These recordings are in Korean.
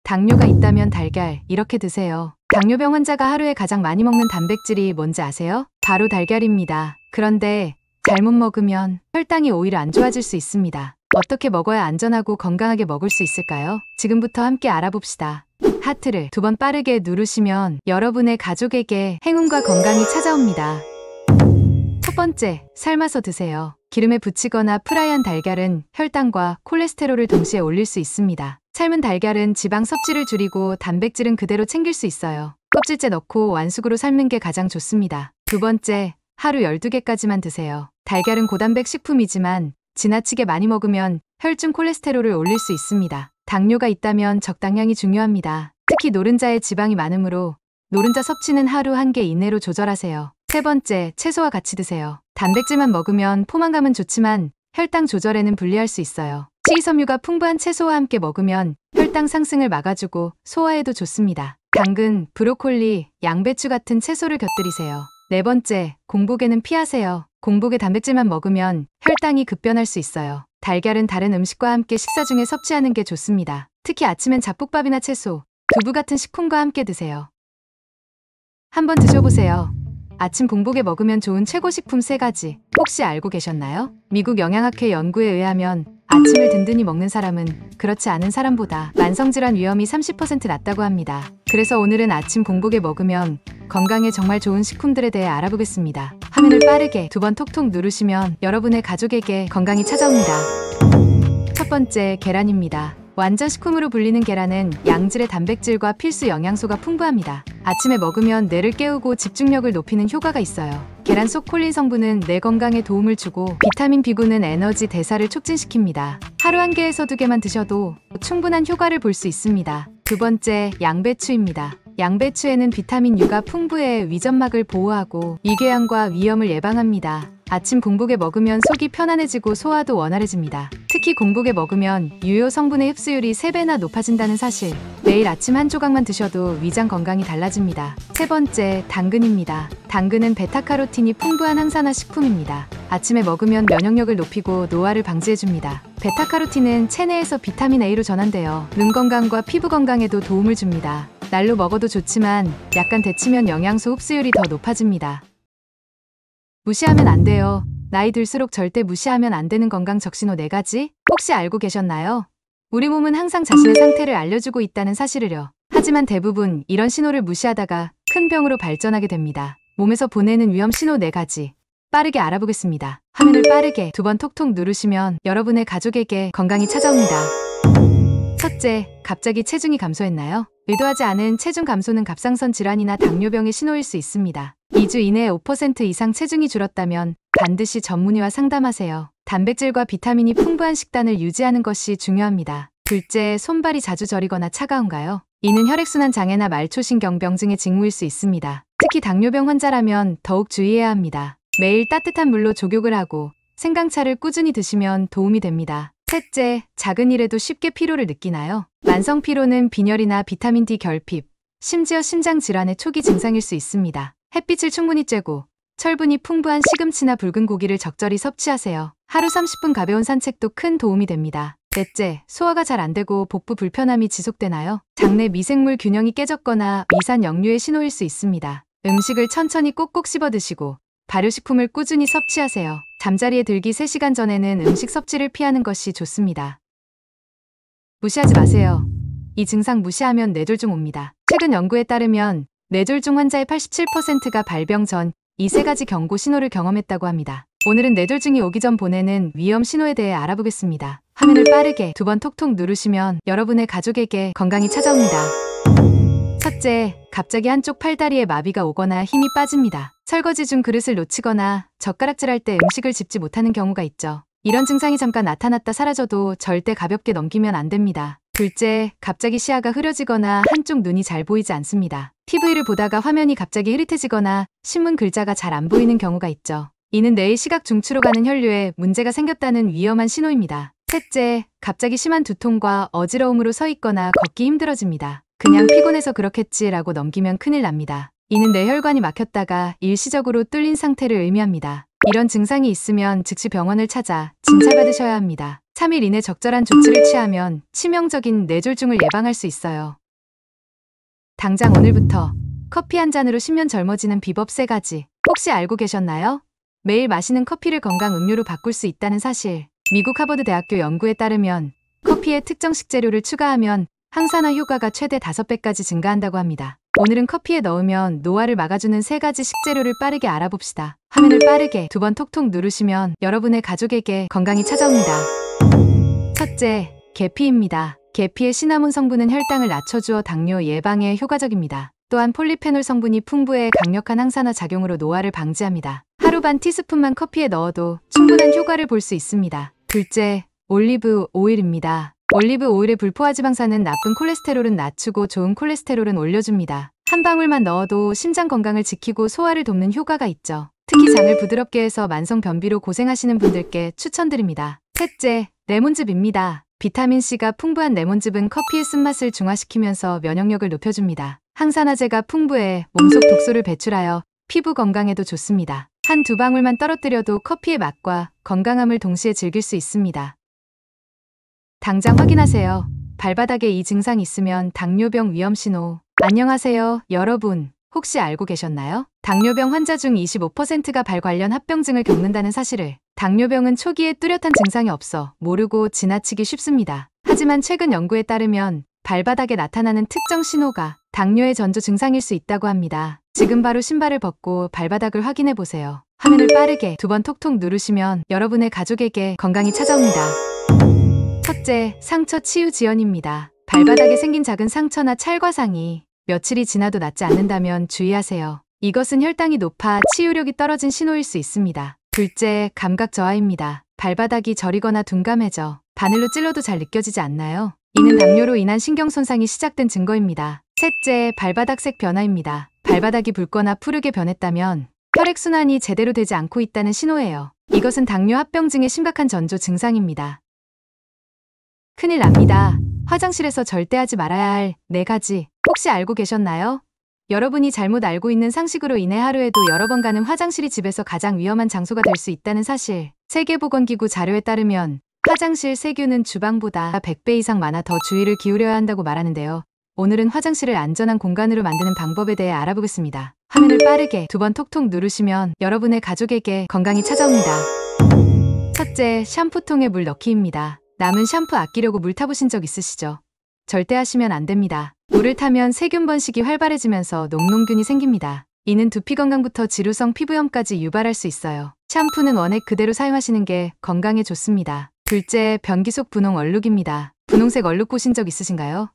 당뇨가 있다면 달걀 이렇게 드세요. 당뇨병 환자가 하루에 가장 많이 먹는 단백질이 뭔지 아세요? 바로 달걀입니다. 그런데 잘못 먹으면 혈당이 오히려 안 좋아질 수 있습니다. 어떻게 먹어야 안전하고 건강하게 먹을 수 있을까요? 지금부터 함께 알아봅시다. 하트를 2번 빠르게 누르시면 여러분의 가족에게 행운과 건강이 찾아옵니다. 첫 번째, 삶아서 드세요. 기름에 부치거나 프라이한 달걀은 혈당과 콜레스테롤을 동시에 올릴 수 있습니다. 삶은 달걀은 지방 섭취를 줄이고 단백질은 그대로 챙길 수 있어요. 껍질째 넣고 완숙으로 삶는 게 가장 좋습니다. 두 번째, 하루 12개까지만 드세요. 달걀은 고단백 식품이지만 지나치게 많이 먹으면 혈중 콜레스테롤을 올릴 수 있습니다. 당뇨가 있다면 적당량이 중요합니다. 특히 노른자에 지방이 많으므로 노른자 섭취는 하루 1개 이내로 조절하세요. 세 번째, 채소와 같이 드세요. 단백질만 먹으면 포만감은 좋지만 혈당 조절에는 불리할 수 있어요. 식이섬유가 풍부한 채소와 함께 먹으면 혈당 상승을 막아주고 소화에도 좋습니다. 당근, 브로콜리, 양배추 같은 채소를 곁들이세요. 네 번째, 공복에는 피하세요. 공복에 단백질만 먹으면 혈당이 급변할 수 있어요. 달걀은 다른 음식과 함께 식사 중에 섭취하는 게 좋습니다. 특히 아침엔 잡곡밥이나 채소, 두부 같은 식품과 함께 드세요. 한번 드셔보세요. 아침 공복에 먹으면 좋은 최고 식품 3가지 혹시 알고 계셨나요? 미국 영양학회 연구에 의하면 아침을 든든히 먹는 사람은 그렇지 않은 사람보다 만성질환 위험이 30% 낮다고 합니다. 그래서 오늘은 아침 공복에 먹으면 건강에 정말 좋은 식품들에 대해 알아보겠습니다. 화면을 빠르게 2번 톡톡 누르시면 여러분의 가족에게 건강이 찾아옵니다. 첫 번째, 계란입니다. 완전 식품으로 불리는 계란은 양질의 단백질과 필수 영양소가 풍부합니다. 아침에 먹으면 뇌를 깨우고 집중력을 높이는 효과가 있어요. 계란 속 콜린 성분은 뇌 건강에 도움을 주고 비타민 B군은 에너지 대사를 촉진시킵니다. 하루 1개에서 2개만 드셔도 충분한 효과를 볼 수 있습니다. 두 번째, 양배추입니다. 양배추에는 비타민 U가 풍부해 위점막을 보호하고 위궤양과 위염을 예방합니다. 아침 공복에 먹으면 속이 편안해지고 소화도 원활해집니다. 특히 공복에 먹으면 유효 성분의 흡수율이 3배나 높아진다는 사실. 매일 아침 한 조각만 드셔도 위장 건강이 달라집니다. 세 번째, 당근입니다. 당근은 베타카로틴이 풍부한 항산화 식품입니다. 아침에 먹으면 면역력을 높이고 노화를 방지해줍니다. 베타카로틴은 체내에서 비타민 A로 전환되어 눈 건강과 피부 건강에도 도움을 줍니다. 날로 먹어도 좋지만 약간 데치면 영양소 흡수율이 더 높아집니다. 무시하면 안 돼요. 나이 들수록 절대 무시하면 안 되는 건강 적신호 4가지 혹시 알고 계셨나요? 우리 몸은 항상 자신의 상태를 알려주고 있다는 사실을요. 하지만 대부분 이런 신호를 무시하다가 큰 병으로 발전하게 됩니다. 몸에서 보내는 위험 신호 4가지 빠르게 알아보겠습니다. 화면을 빠르게 2번 톡톡 누르시면 여러분의 가족에게 건강이 찾아옵니다. 첫째, 갑자기 체중이 감소했나요? 의도하지 않은 체중 감소는 갑상선 질환이나 당뇨병의 신호일 수 있습니다. 2주 이내에 5% 이상 체중이 줄었다면 반드시 전문의와 상담하세요. 단백질과 비타민이 풍부한 식단을 유지하는 것이 중요합니다. 둘째, 손발이 자주 저리거나 차가운가요? 이는 혈액순환 장애나 말초신경병증의 징후일 수 있습니다. 특히 당뇨병 환자라면 더욱 주의해야 합니다. 매일 따뜻한 물로 족욕을 하고 생강차를 꾸준히 드시면 도움이 됩니다. 셋째, 작은 일에도 쉽게 피로를 느끼나요? 만성 피로는 빈혈이나 비타민 D 결핍, 심지어 심장 질환의 초기 증상일 수 있습니다. 햇빛을 충분히 쬐고 철분이 풍부한 시금치나 붉은 고기를 적절히 섭취하세요. 하루 30분 가벼운 산책도 큰 도움이 됩니다. 넷째, 소화가 잘 안 되고 복부 불편함이 지속되나요? 장내 미생물 균형이 깨졌거나 미산 역류의 신호일 수 있습니다. 음식을 천천히 꼭꼭 씹어 드시고 발효식품을 꾸준히 섭취하세요. 잠자리에 들기 3시간 전에는 음식 섭취를 피하는 것이 좋습니다. 무시하지 마세요. 이 증상 무시하면 뇌졸중 옵니다. 최근 연구에 따르면 뇌졸중 환자의 87%가 발병 전 이 3가지 경고 신호를 경험했다고 합니다. 오늘은 뇌졸중이 오기 전 보내는 위험 신호에 대해 알아보겠습니다. 화면을 빠르게 2번 톡톡 누르시면 여러분의 가족에게 건강이 찾아옵니다. 첫째, 갑자기 한쪽 팔다리에 마비가 오거나 힘이 빠집니다. 설거지 중 그릇을 놓치거나 젓가락질할 때 음식을 짚지 못하는 경우가 있죠. 이런 증상이 잠깐 나타났다 사라져도 절대 가볍게 넘기면 안 됩니다. 둘째, 갑자기 시야가 흐려지거나 한쪽 눈이 잘 보이지 않습니다. TV를 보다가 화면이 갑자기 흐릿해지거나 신문 글자가 잘 안 보이는 경우가 있죠. 이는 뇌의 시각 중추로 가는 혈류에 문제가 생겼다는 위험한 신호입니다. 셋째, 갑자기 심한 두통과 어지러움으로 서 있거나 걷기 힘들어집니다. 그냥 피곤해서 그렇겠지라고 넘기면 큰일 납니다. 이는 뇌혈관이 막혔다가 일시적으로 뚫린 상태를 의미합니다. 이런 증상이 있으면 즉시 병원을 찾아 진찰받으셔야 합니다. 3일 이내 적절한 조치를 취하면 치명적인 뇌졸중을 예방할 수 있어요. 당장 오늘부터 커피 한 잔으로 10년 젊어지는 비법 3가지 혹시 알고 계셨나요? 매일 마시는 커피를 건강 음료로 바꿀 수 있다는 사실. 미국 하버드 대학교 연구에 따르면 커피에 특정 식재료를 추가하면 항산화 효과가 최대 5배까지 증가한다고 합니다. 오늘은 커피에 넣으면 노화를 막아주는 3가지 식재료를 빠르게 알아봅시다. 화면을 빠르게 2번 톡톡 누르시면 여러분의 가족에게 건강이 찾아옵니다. 첫째, 계피입니다. 계피의 시나몬 성분은 혈당을 낮춰주어 당뇨 예방에 효과적입니다. 또한 폴리페놀 성분이 풍부해 강력한 항산화 작용으로 노화를 방지합니다. 하루 반 티스푼만 커피에 넣어도 충분한 효과를 볼 수 있습니다. 둘째, 올리브 오일입니다. 올리브 오일의 불포화지방산은 나쁜 콜레스테롤은 낮추고 좋은 콜레스테롤은 올려줍니다. 한 방울만 넣어도 심장 건강을 지키고 소화를 돕는 효과가 있죠. 특히 장을 부드럽게 해서 만성 변비로 고생하시는 분들께 추천드립니다. 셋째, 레몬즙입니다. 비타민C가 풍부한 레몬즙은 커피의 쓴맛을 중화시키면서 면역력을 높여줍니다. 항산화제가 풍부해 몸속 독소를 배출하여 피부 건강에도 좋습니다. 한두 방울만 떨어뜨려도 커피의 맛과 건강함을 동시에 즐길 수 있습니다. 당장 확인하세요. 발바닥에 이 증상이 있으면 당뇨병 위험 신호. 안녕하세요, 여러분. 혹시 알고 계셨나요? 당뇨병 환자 중 25%가 발 관련 합병증을 겪는다는 사실을. 당뇨병은 초기에 뚜렷한 증상이 없어 모르고 지나치기 쉽습니다. 하지만 최근 연구에 따르면 발바닥에 나타나는 특정 신호가 당뇨의 전조 증상일 수 있다고 합니다. 지금 바로 신발을 벗고 발바닥을 확인해 보세요. 화면을 빠르게 2번 톡톡 누르시면 여러분의 가족에게 건강이 찾아옵니다. 첫째, 상처 치유 지연입니다. 발바닥에 생긴 작은 상처나 찰과상이 며칠이 지나도 낫지 않는다면 주의하세요. 이것은 혈당이 높아 치유력이 떨어진 신호일 수 있습니다. 둘째, 감각 저하입니다. 발바닥이 저리거나 둔감해져 바늘로 찔러도 잘 느껴지지 않나요? 이는 당뇨로 인한 신경 손상이 시작된 증거입니다. 셋째, 발바닥색 변화입니다. 발바닥이 붉거나 푸르게 변했다면 혈액순환이 제대로 되지 않고 있다는 신호예요. 이것은 당뇨 합병증의 심각한 전조 증상입니다. 큰일 납니다. 화장실에서 절대 하지 말아야 할 4가지 혹시 알고 계셨나요? 여러분이 잘못 알고 있는 상식으로 인해 하루에도 여러 번 가는 화장실이 집에서 가장 위험한 장소가 될 수 있다는 사실. 세계보건기구 자료에 따르면 화장실 세균은 주방보다 100배 이상 많아 더 주의를 기울여야 한다고 말하는데요. 오늘은 화장실을 안전한 공간으로 만드는 방법에 대해 알아보겠습니다. 화면을 빠르게 2번 톡톡 누르시면 여러분의 가족에게 건강이 찾아옵니다. 첫째, 샴푸통에 물 넣기입니다. 남은 샴푸 아끼려고 물 타보신 적 있으시죠? 절대 하시면 안 됩니다. 물을 타면 세균 번식이 활발해지면서 녹농균이 생깁니다. 이는 두피 건강부터 지루성 피부염까지 유발할 수 있어요. 샴푸는 원액 그대로 사용하시는 게 건강에 좋습니다. 둘째, 변기 속 분홍 얼룩입니다. 분홍색 얼룩 보신 적 있으신가요?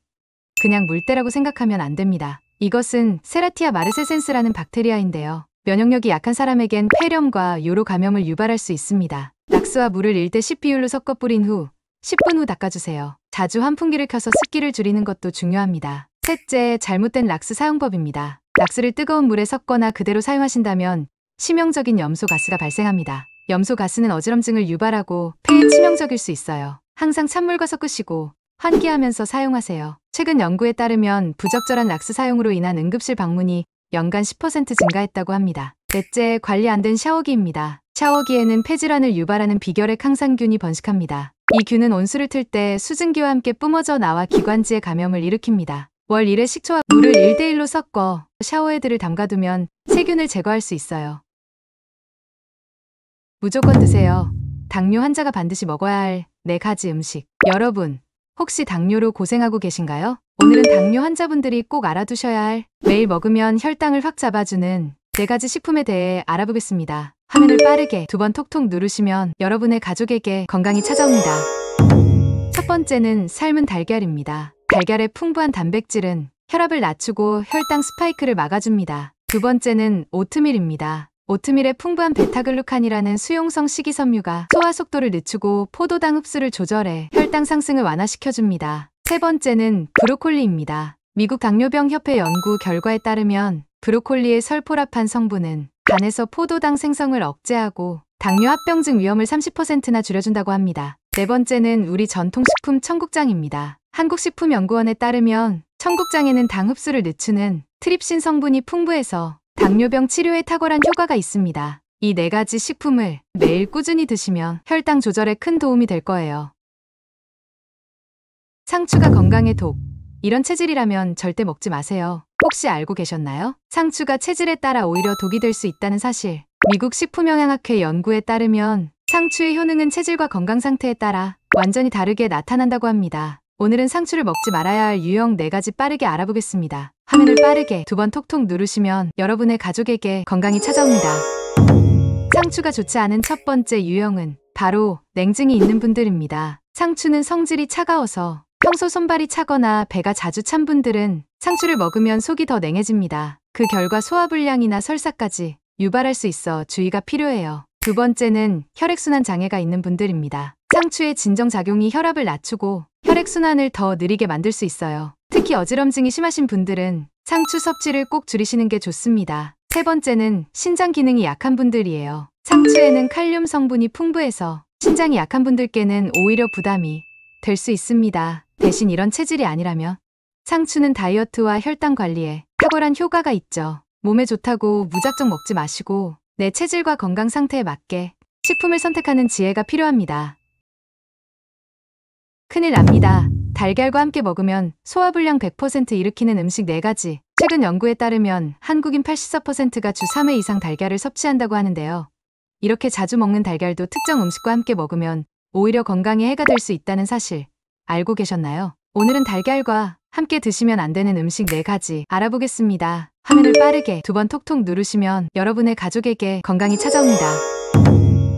그냥 물때라고 생각하면 안 됩니다. 이것은 세라티아 마르세센스라는 박테리아인데요. 면역력이 약한 사람에겐 폐렴과 요로 감염을 유발할 수 있습니다. 락스와 물을 1대10 비율로 섞어 뿌린 후 10분 후 닦아주세요. 자주 환풍기를 켜서 습기를 줄이는 것도 중요합니다. 셋째, 잘못된 락스 사용법입니다. 락스를 뜨거운 물에 섞거나 그대로 사용하신다면 치명적인 염소 가스가 발생합니다. 염소 가스는 어지럼증을 유발하고 폐에 치명적일 수 있어요. 항상 찬물과 섞으시고 환기하면서 사용하세요. 최근 연구에 따르면 부적절한 락스 사용으로 인한 응급실 방문이 연간 10% 증가했다고 합니다. 넷째, 관리 안 된 샤워기입니다. 샤워기에는 폐질환을 유발하는 비결액 항산균이 번식합니다. 이 균은 온수를 틀 때 수증기와 함께 뿜어져 나와 기관지에 감염을 일으킵니다. 월 1회 식초와 물을 1대1로 섞어 샤워헤드를 담가두면 세균을 제거할 수 있어요. 무조건 드세요. 당뇨 환자가 반드시 먹어야 할 4가지 음식. 여러분, 혹시 당뇨로 고생하고 계신가요? 오늘은 당뇨 환자분들이 꼭 알아두셔야 할 매일 먹으면 혈당을 확 잡아주는 4가지 식품에 대해 알아보겠습니다. 화면을 빠르게 2번 톡톡 누르시면 여러분의 가족에게 건강이 찾아옵니다. 첫 번째는 삶은 달걀입니다. 달걀의 풍부한 단백질은 혈압을 낮추고 혈당 스파이크를 막아줍니다. 두 번째는 오트밀입니다. 오트밀의 풍부한 베타글루칸이라는 수용성 식이섬유가 소화 속도를 늦추고 포도당 흡수를 조절해 혈당 상승을 완화시켜줍니다. 세 번째는 브로콜리입니다. 미국 당뇨병 협회 연구 결과에 따르면 브로콜리의 설포라판 성분은 간에서 포도당 생성을 억제하고 당뇨 합병증 위험을 30%나 줄여준다고 합니다. 네 번째는 우리 전통식품 청국장입니다. 한국식품연구원에 따르면 청국장에는 당 흡수를 늦추는 트립신 성분이 풍부해서 당뇨병 치료에 탁월한 효과가 있습니다. 이 4가지 식품을 매일 꾸준히 드시면 혈당 조절에 큰 도움이 될 거예요. 상추가 건강에 독. 이런 체질이라면 절대 먹지 마세요. 혹시 알고 계셨나요? 상추가 체질에 따라 오히려 독이 될 수 있다는 사실. 미국 식품영양학회 연구에 따르면 상추의 효능은 체질과 건강 상태에 따라 완전히 다르게 나타난다고 합니다. 오늘은 상추를 먹지 말아야 할 유형 4가지 빠르게 알아보겠습니다. 화면을 빠르게 2번 톡톡 누르시면 여러분의 가족에게 건강이 찾아옵니다. 상추가 좋지 않은 첫 번째 유형은 바로 냉증이 있는 분들입니다. 상추는 성질이 차가워서 평소 손발이 차거나 배가 자주 찬 분들은 상추를 먹으면 속이 더 냉해집니다. 그 결과 소화불량이나 설사까지 유발할 수 있어 주의가 필요해요. 두 번째는 혈액순환 장애가 있는 분들입니다. 상추의 진정작용이 혈압을 낮추고 혈액순환을 더 느리게 만들 수 있어요. 특히 어지럼증이 심하신 분들은 상추 섭취를 꼭 줄이시는 게 좋습니다. 세 번째는 신장 기능이 약한 분들이에요. 상추에는 칼륨 성분이 풍부해서 신장이 약한 분들께는 오히려 부담이 될 수 있습니다. 대신 이런 체질이 아니라면 상추는 다이어트와 혈당 관리에 탁월한 효과가 있죠. 몸에 좋다고 무작정 먹지 마시고 내 체질과 건강 상태에 맞게 식품을 선택하는 지혜가 필요합니다. 큰일 납니다. 달걀과 함께 먹으면 소화불량 100% 일으키는 음식 4가지. 최근 연구에 따르면 한국인 84%가 주 3회 이상 달걀을 섭취한다고 하는데요. 이렇게 자주 먹는 달걀도 특정 음식과 함께 먹으면 오히려 건강에 해가 될 수 있다는 사실 알고 계셨나요? 오늘은 달걀과 함께 드시면 안 되는 음식 4가지 알아보겠습니다. 화면을 빠르게 2번 톡톡 누르시면 여러분의 가족에게 건강이 찾아옵니다.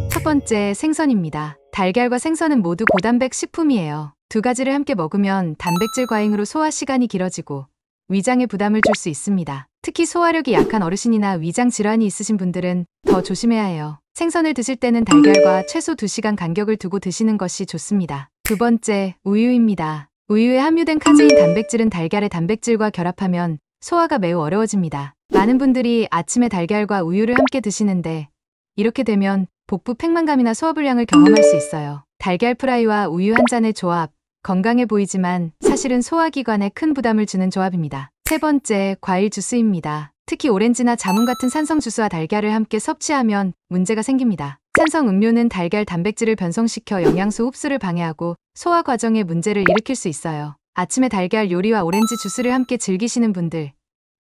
첫 번째, 생선입니다. 달걀과 생선은 모두 고단백 식품이에요. 2가지를 함께 먹으면 단백질 과잉으로 소화 시간이 길어지고 위장에 부담을 줄 수 있습니다. 특히 소화력이 약한 어르신이나 위장 질환이 있으신 분들은 더 조심해야 해요. 생선을 드실 때는 달걀과 최소 2시간 간격을 두고 드시는 것이 좋습니다. 두 번째, 우유입니다. 우유에 함유된 카제인 단백질은 달걀의 단백질과 결합하면 소화가 매우 어려워집니다. 많은 분들이 아침에 달걀과 우유를 함께 드시는데 이렇게 되면 복부 팽만감이나 소화불량을 경험할 수 있어요. 달걀 프라이와 우유 한 잔의 조합, 건강해 보이지만 사실은 소화기관에 큰 부담을 주는 조합입니다. 세 번째, 과일 주스입니다. 특히 오렌지나 자문 같은 산성 주스와 달걀을 함께 섭취하면 문제가 생깁니다. 산성 음료는 달걀 단백질을 변성시켜 영양소 흡수를 방해하고 소화 과정에 문제를 일으킬 수 있어요. 아침에 달걀 요리와 오렌지 주스를 함께 즐기시는 분들,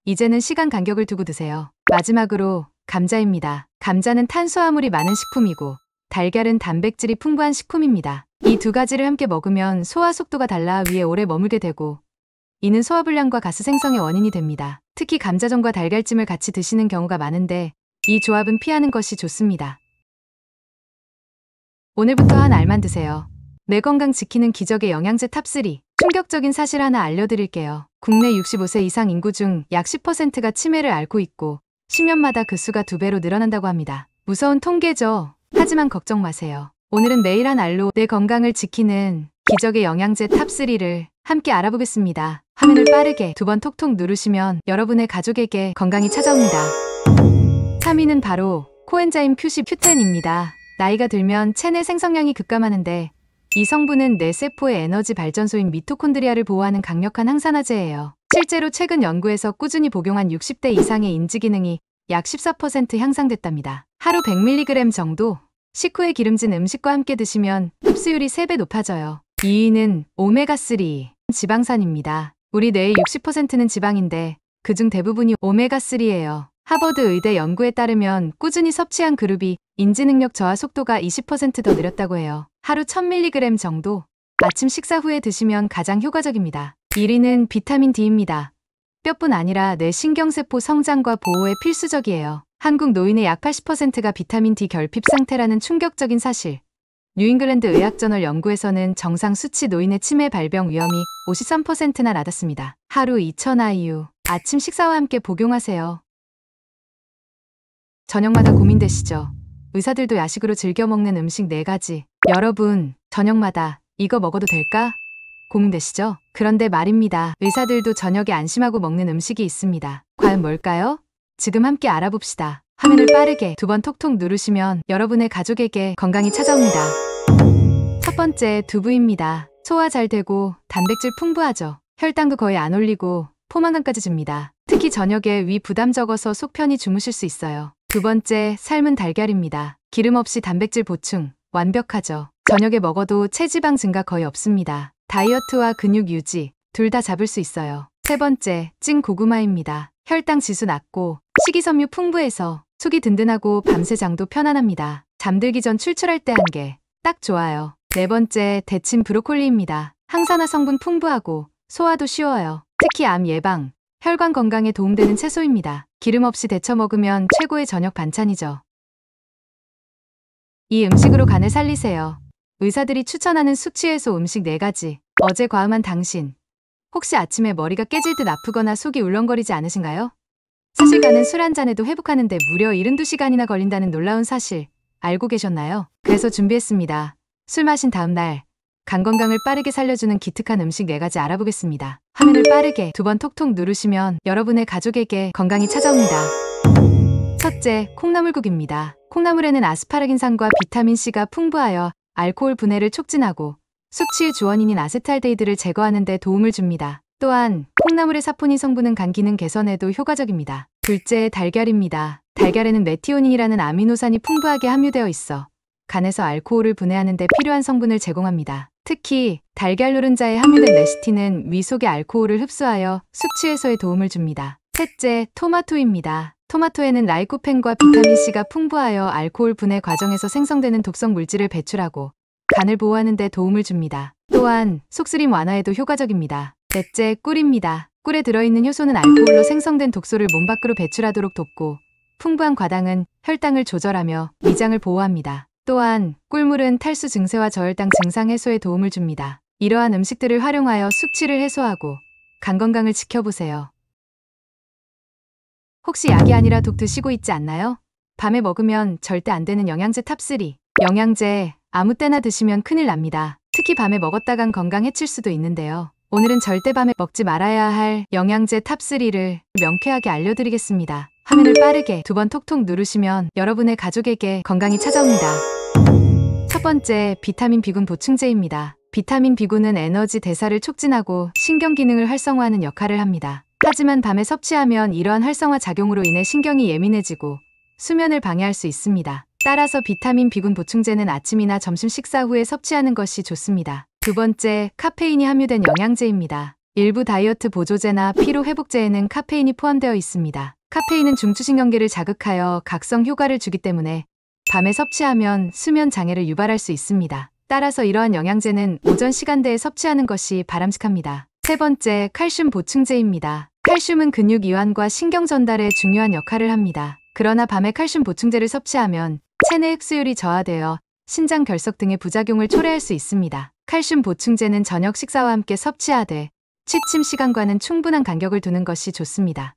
이제는 시간 간격을 두고 드세요. 마지막으로 감자입니다. 감자는 탄수화물이 많은 식품이고 달걀은 단백질이 풍부한 식품입니다. 이 2가지를 함께 먹으면 소화 속도가 달라 위에 오래 머물게 되고 이는 소화불량과 가스 생성의 원인이 됩니다. 특히 감자전과 달걀찜을 같이 드시는 경우가 많은데 이 조합은 피하는 것이 좋습니다. 오늘부터 한 알만 드세요. 뇌 건강 지키는 기적의 영양제 탑3. 충격적인 사실 하나 알려드릴게요. 국내 65세 이상 인구 중 약 10%가 치매를 앓고 있고 10년마다 그 수가 2배로 늘어난다고 합니다. 무서운 통계죠. 하지만 걱정 마세요. 오늘은 매일 한 알로 뇌 건강을 지키는 기적의 영양제 탑3를 함께 알아보겠습니다. 화면을 빠르게 2번 톡톡 누르시면 여러분의 가족에게 건강이 찾아옵니다. 3위는 바로 코엔자임 Q10Q10입니다. 나이가 들면 체내 생성량이 급감하는데 이 성분은 뇌 세포의 에너지 발전소인 미토콘드리아를 보호하는 강력한 항산화제예요. 실제로 최근 연구에서 꾸준히 복용한 60대 이상의 인지 기능이 약 14% 향상됐답니다. 하루 100mg 정도 식후에 기름진 음식과 함께 드시면 흡수율이 3배 높아져요. 2위는 오메가3 지방산입니다. 우리 뇌의 60%는 지방인데 그중 대부분이 오메가3예요. 하버드 의대 연구에 따르면 꾸준히 섭취한 그룹이 인지 능력 저하 속도가 20% 더 느렸다고 해요. 하루 1000mg 정도 아침 식사 후에 드시면 가장 효과적입니다. 1위는 비타민 D입니다. 뼈뿐 아니라 뇌 신경세포 성장과 보호에 필수적이에요. 한국 노인의 약 80%가 비타민 D 결핍 상태라는 충격적인 사실. 뉴잉글랜드 의학저널 연구에서는 정상 수치 노인의 치매 발병 위험이 53%나 낮았습니다. 하루 2000IU 아침 식사와 함께 복용하세요. 저녁마다 고민되시죠? 의사들도 야식으로 즐겨 먹는 음식 4가지. 여러분, 저녁마다 이거 먹어도 될까? 고민되시죠? 그런데 말입니다. 의사들도 저녁에 안심하고 먹는 음식이 있습니다. 과연 뭘까요? 지금 함께 알아봅시다. 화면을 빠르게 2번 톡톡 누르시면 여러분의 가족에게 건강이 찾아옵니다. 첫 번째, 두부입니다. 소화 잘 되고 단백질 풍부하죠. 혈당도 거의 안 올리고 포만감까지 줍니다. 특히 저녁에 위 부담 적어서 속 편히 주무실 수 있어요. 두 번째, 삶은 달걀입니다. 기름 없이 단백질 보충 완벽하죠. 저녁에 먹어도 체지방 증가 거의 없습니다. 다이어트와 근육 유지 둘 다 잡을 수 있어요. 세 번째, 찐 고구마입니다. 혈당 지수 낮고 식이섬유 풍부해서 속이 든든하고 밤새 장도 편안합니다. 잠들기 전 출출할 때 한 개 딱 좋아요. 네 번째, 데친 브로콜리입니다. 항산화 성분 풍부하고 소화도 쉬워요. 특히 암 예방, 혈관 건강에 도움되는 채소입니다. 기름 없이 데쳐 먹으면 최고의 저녁 반찬이죠. 이 음식으로 간을 살리세요. 의사들이 추천하는 숙취 해소 음식 4가지. 어제 과음한 당신. 혹시 아침에 머리가 깨질 듯 아프거나 속이 울렁거리지 않으신가요? 사실 간은 술 한 잔에도 회복하는데 무려 72시간이나 걸린다는 놀라운 사실 알고 계셨나요? 그래서 준비했습니다. 술 마신 다음 날 간 건강을 빠르게 살려주는 기특한 음식 4가지 알아보겠습니다. 화면을 빠르게 2번 톡톡 누르시면 여러분의 가족에게 건강이 찾아옵니다. 첫째, 콩나물국입니다. 콩나물에는 아스파라긴산과 비타민C가 풍부하여 알코올 분해를 촉진하고 숙취의 주원인인 아세트알데히드를 제거하는 데 도움을 줍니다. 또한 콩나물의 사포닌 성분은 간 기능 개선에도 효과적입니다. 둘째, 달걀입니다. 달걀에는 메티오닌이라는 아미노산이 풍부하게 함유되어 있어 간에서 알코올을 분해하는 데 필요한 성분을 제공합니다. 특히 달걀 노른자에 함유된 레시틴은 위 속의 알코올을 흡수하여 숙취 해소에 도움을 줍니다. 셋째, 토마토입니다. 토마토에는 라이코펜과 비타민C가 풍부하여 알코올 분해 과정에서 생성되는 독성 물질을 배출하고 간을 보호하는 데 도움을 줍니다. 또한 속쓰림 완화에도 효과적입니다. 넷째, 꿀입니다. 꿀에 들어있는 효소는 알코올로 생성된 독소를 몸 밖으로 배출하도록 돕고 풍부한 과당은 혈당을 조절하며 위장을 보호합니다. 또한 꿀물은 탈수 증세와 저혈당 증상 해소에 도움을 줍니다. 이러한 음식들을 활용하여 숙취를 해소하고 간 건강을 지켜보세요. 혹시 약이 아니라 독 드시고 있지 않나요? 밤에 먹으면 절대 안 되는 영양제 탑3. 영양제 아무 때나 드시면 큰일 납니다. 특히 밤에 먹었다간 건강 해칠 수도 있는데요. 오늘은 절대 밤에 먹지 말아야 할 영양제 탑3를 명쾌하게 알려드리겠습니다. 화면을 빠르게 2번 톡톡 누르시면 여러분의 가족에게 건강이 찾아옵니다. 첫 번째, 비타민 B군 보충제입니다. 비타민 B군은 에너지 대사를 촉진하고 신경 기능을 활성화하는 역할을 합니다. 하지만 밤에 섭취하면 이러한 활성화 작용으로 인해 신경이 예민해지고 수면을 방해할 수 있습니다. 따라서 비타민 B군 보충제는 아침이나 점심 식사 후에 섭취하는 것이 좋습니다. 두 번째, 카페인이 함유된 영양제입니다. 일부 다이어트 보조제나 피로 회복제에는 카페인이 포함되어 있습니다. 카페인은 중추신경계를 자극하여 각성 효과를 주기 때문에 밤에 섭취하면 수면 장애를 유발할 수 있습니다. 따라서 이러한 영양제는 오전 시간대에 섭취하는 것이 바람직합니다. 세 번째, 칼슘 보충제입니다. 칼슘은 근육 이완과 신경 전달에 중요한 역할을 합니다. 그러나 밤에 칼슘 보충제를 섭취하면 체내 흡수율이 저하되어 신장 결석 등의 부작용을 초래할 수 있습니다. 칼슘 보충제는 저녁 식사와 함께 섭취하되 취침 시간과는 충분한 간격을 두는 것이 좋습니다.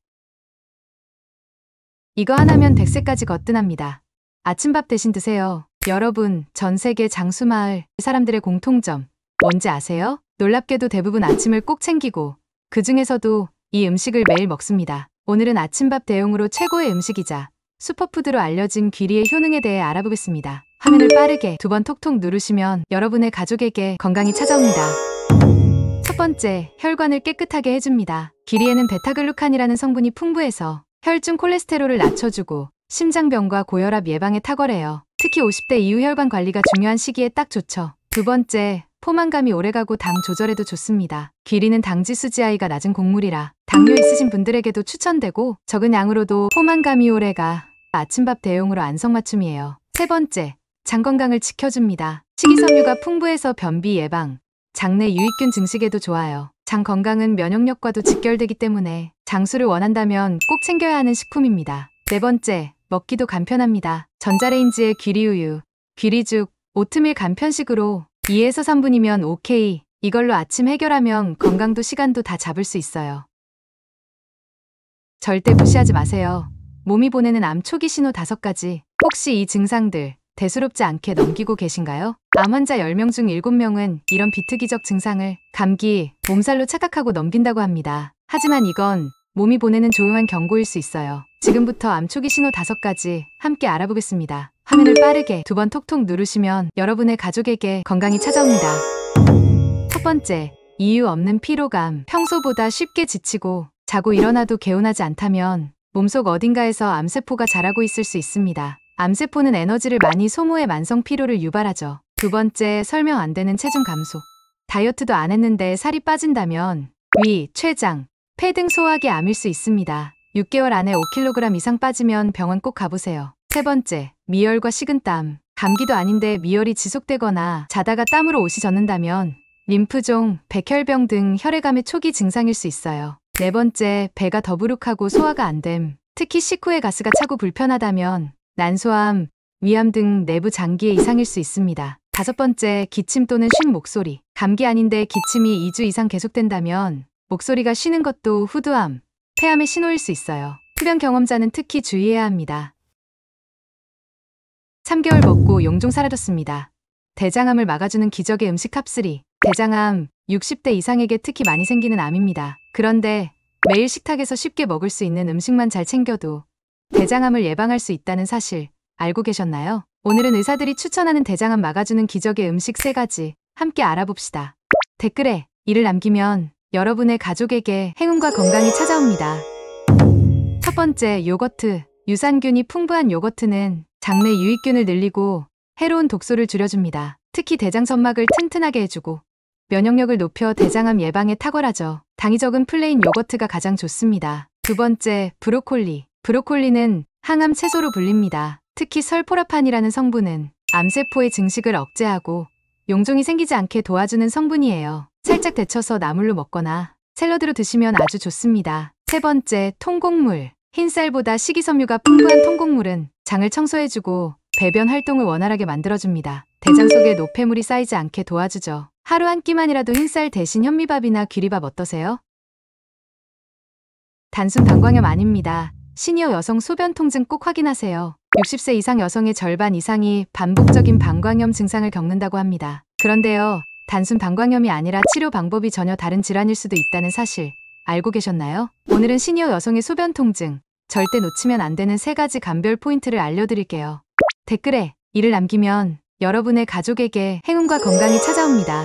이거 하나면 100세까지 거뜬합니다. 아침밥 대신 드세요. 여러분, 전 세계 장수마을 사람들의 공통점 뭔지 아세요? 놀랍게도 대부분 아침을 꼭 챙기고 그 중에서도 이 음식을 매일 먹습니다. 오늘은 아침밥 대용으로 최고의 음식이자 슈퍼푸드로 알려진 귀리의 효능에 대해 알아보겠습니다. 화면을 빠르게 2번 톡톡 누르시면 여러분의 가족에게 건강이 찾아옵니다. 첫 번째, 혈관을 깨끗하게 해줍니다. 귀리에는 베타글루칸이라는 성분이 풍부해서 혈중 콜레스테롤을 낮춰주고 심장병과 고혈압 예방에 탁월해요. 특히 50대 이후 혈관 관리가 중요한 시기에 딱 좋죠. 두 번째, 포만감이 오래가고 당 조절에도 좋습니다. 귀리는 당지수 GI가 낮은 곡물이라 당뇨 있으신 분들에게도 추천되고 적은 양으로도 포만감이 오래가 아침밥 대용으로 안성맞춤이에요. 세 번째, 장 건강을 지켜줍니다. 식이섬유가 풍부해서 변비 예방, 장내 유익균 증식에도 좋아요. 장 건강은 면역력과도 직결되기 때문에 장수를 원한다면 꼭 챙겨야 하는 식품입니다. 네 번째, 먹기도 간편합니다. 전자레인지에 귀리우유, 귀리죽, 오트밀 간편식으로 2에서 3분이면 오케이. 이걸로 아침 해결하면 건강도 시간도 다 잡을 수 있어요. 절대 무시하지 마세요. 몸이 보내는 암 초기 신호 5가지. 혹시 이 증상들 대수롭지 않게 넘기고 계신가요? 암 환자 10명 중 7명은 이런 비특이적 증상을 감기, 몸살로 착각하고 넘긴다고 합니다. 하지만 이건 몸이 보내는 조용한 경고일 수 있어요. 지금부터 암 초기 신호 5가지 함께 알아보겠습니다. 화면을 빠르게 2번 톡톡 누르시면 여러분의 가족에게 건강이 찾아옵니다. 첫 번째, 이유 없는 피로감. 평소보다 쉽게 지치고 자고 일어나도 개운하지 않다면 몸속 어딘가에서 암세포가 자라고 있을 수 있습니다. 암세포는 에너지를 많이 소모해 만성 피로를 유발하죠. 두 번째, 설명 안 되는 체중 감소. 다이어트도 안 했는데 살이 빠진다면 위, 췌장, 폐 등 소화기 암일 수 있습니다. 6개월 안에 5kg 이상 빠지면 병원 꼭 가보세요. 세 번째, 미열과 식은땀. 감기도 아닌데 미열이 지속되거나 자다가 땀으로 옷이 젖는다면 림프종, 백혈병 등 혈액암의 초기 증상일 수 있어요. 네 번째, 배가 더부룩하고 소화가 안 됨. 특히 식후에 가스가 차고 불편하다면 난소암, 위암 등 내부 장기의 이상일 수 있습니다. 다섯 번째, 기침 또는 쉰 목소리. 감기 아닌데 기침이 2주 이상 계속된다면 목소리가 쉬는 것도 후두암, 폐암의 신호일 수 있어요. 흡연 경험자는 특히 주의해야 합니다. 3개월 먹고 용종 사라졌습니다. 대장암을 막아주는 기적의 음식 탑3. 대장암, 60대 이상에게 특히 많이 생기는 암입니다. 그런데 매일 식탁에서 쉽게 먹을 수 있는 음식만 잘 챙겨도 대장암을 예방할 수 있다는 사실 알고 계셨나요? 오늘은 의사들이 추천하는 대장암 막아주는 기적의 음식 3가지 함께 알아봅시다. 댓글에 이를 남기면 여러분의 가족에게 행운과 건강이 찾아옵니다. 첫 번째, 요거트. 유산균이 풍부한 요거트는 장내 유익균을 늘리고 해로운 독소를 줄여줍니다. 특히 대장 점막을 튼튼하게 해주고 면역력을 높여 대장암 예방에 탁월하죠. 당이 적은 플레인 요거트가 가장 좋습니다. 두 번째, 브로콜리. 브로콜리는 항암 채소로 불립니다. 특히 설포라판이라는 성분은 암세포의 증식을 억제하고 용종이 생기지 않게 도와주는 성분이에요. 살짝 데쳐서 나물로 먹거나 샐러드로 드시면 아주 좋습니다. 세 번째, 통곡물. 흰쌀보다 식이섬유가 풍부한 통곡물은 장을 청소해주고 배변 활동을 원활하게 만들어줍니다. 대장 속에 노폐물이 쌓이지 않게 도와주죠. 하루 한 끼만이라도 흰쌀 대신 현미밥이나 귀리밥 어떠세요? 단순 방광염 아닙니다. 시니어 여성 소변 통증 꼭 확인하세요. 60세 이상 여성의 절반 이상이 반복적인 방광염 증상을 겪는다고 합니다. 그런데요, 단순 방광염이 아니라 치료 방법이 전혀 다른 질환일 수도 있다는 사실 알고 계셨나요? 오늘은 시니어 여성의 소변 통증, 절대 놓치면 안 되는 3가지 감별 포인트를 알려드릴게요. 댓글에 이를 남기면 여러분의 가족에게 행운과 건강이 찾아옵니다.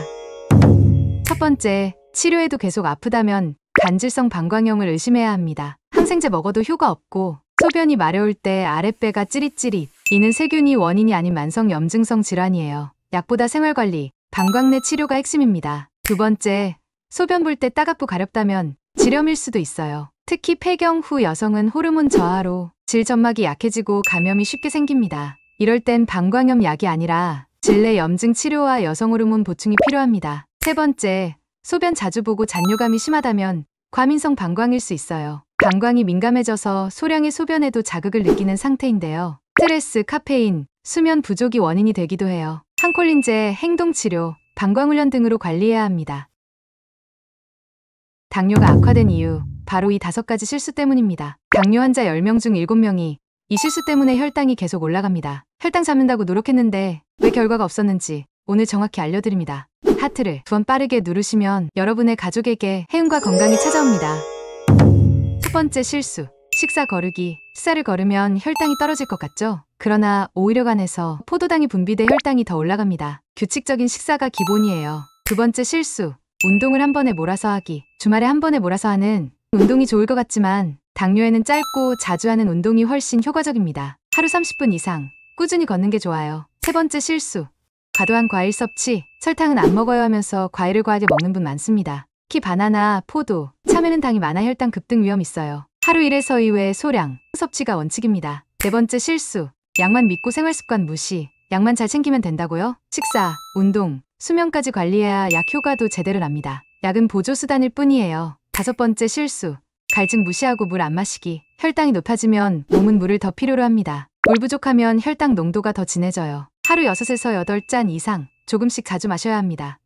첫 번째, 치료해도 계속 아프다면 간질성 방광염을 의심해야 합니다. 항생제 먹어도 효과 없고 소변이 마려울 때 아랫배가 찌릿찌릿. 이는 세균이 원인이 아닌 만성 염증성 질환이에요. 약보다 생활관리, 방광내 치료가 핵심입니다. 두 번째, 소변 볼 때 따갑고 가렵다면 질염일 수도 있어요. 특히 폐경 후 여성은 호르몬 저하로 질 점막이 약해지고 감염이 쉽게 생깁니다. 이럴 땐 방광염 약이 아니라 질내 염증 치료와 여성 호르몬 보충이 필요합니다. 세 번째, 소변 자주 보고 잔뇨감이 심하다면 과민성 방광일 수 있어요. 방광이 민감해져서 소량의 소변에도 자극을 느끼는 상태인데요. 스트레스, 카페인, 수면 부족이 원인이 되기도 해요. 항콜린제, 행동치료, 방광훈련 등으로 관리해야 합니다. 당뇨가 악화된 이유, 바로 이 5가지 실수 때문입니다. 당뇨 환자 10명 중 7명이 이 실수 때문에 혈당이 계속 올라갑니다. 혈당 잡는다고 노력했는데 왜 결과가 없었는지 오늘 정확히 알려드립니다. 하트를 2번 빠르게 누르시면 여러분의 가족에게 행운과 건강이 찾아옵니다. 첫 번째 실수, 식사 거르기. 식사를 거르면 혈당이 떨어질 것 같죠? 그러나 오히려간에서 포도당이 분비돼 혈당이 더 올라갑니다. 규칙적인 식사가 기본이에요. 두 번째 실수, 운동을 한 번에 몰아서 하기. 주말에 한 번에 몰아서 하는 운동이 좋을 것 같지만 당뇨에는 짧고 자주 하는 운동이 훨씬 효과적입니다. 하루 30분 이상 꾸준히 걷는 게 좋아요. 세 번째 실수, 과도한 과일 섭취. 설탕은 안 먹어야 하면서 과일을 과하게 먹는 분 많습니다. 특히 바나나, 포도, 참외는 당이 많아 혈당 급등 위험 있어요. 하루 1에서 2회 소량 섭취가 원칙입니다. 네 번째 실수, 약만 믿고 생활습관 무시. 약만 잘 챙기면 된다고요? 식사, 운동, 수면까지 관리해야 약 효과도 제대로 납니다. 약은 보조수단일 뿐이에요. 다섯 번째 실수, 갈증 무시하고 물 안 마시기. 혈당이 높아지면 몸은 물을 더 필요로 합니다. 물 부족하면 혈당 농도가 더 진해져요. 하루 6에서 8잔 이상 조금씩 자주 마셔야 합니다.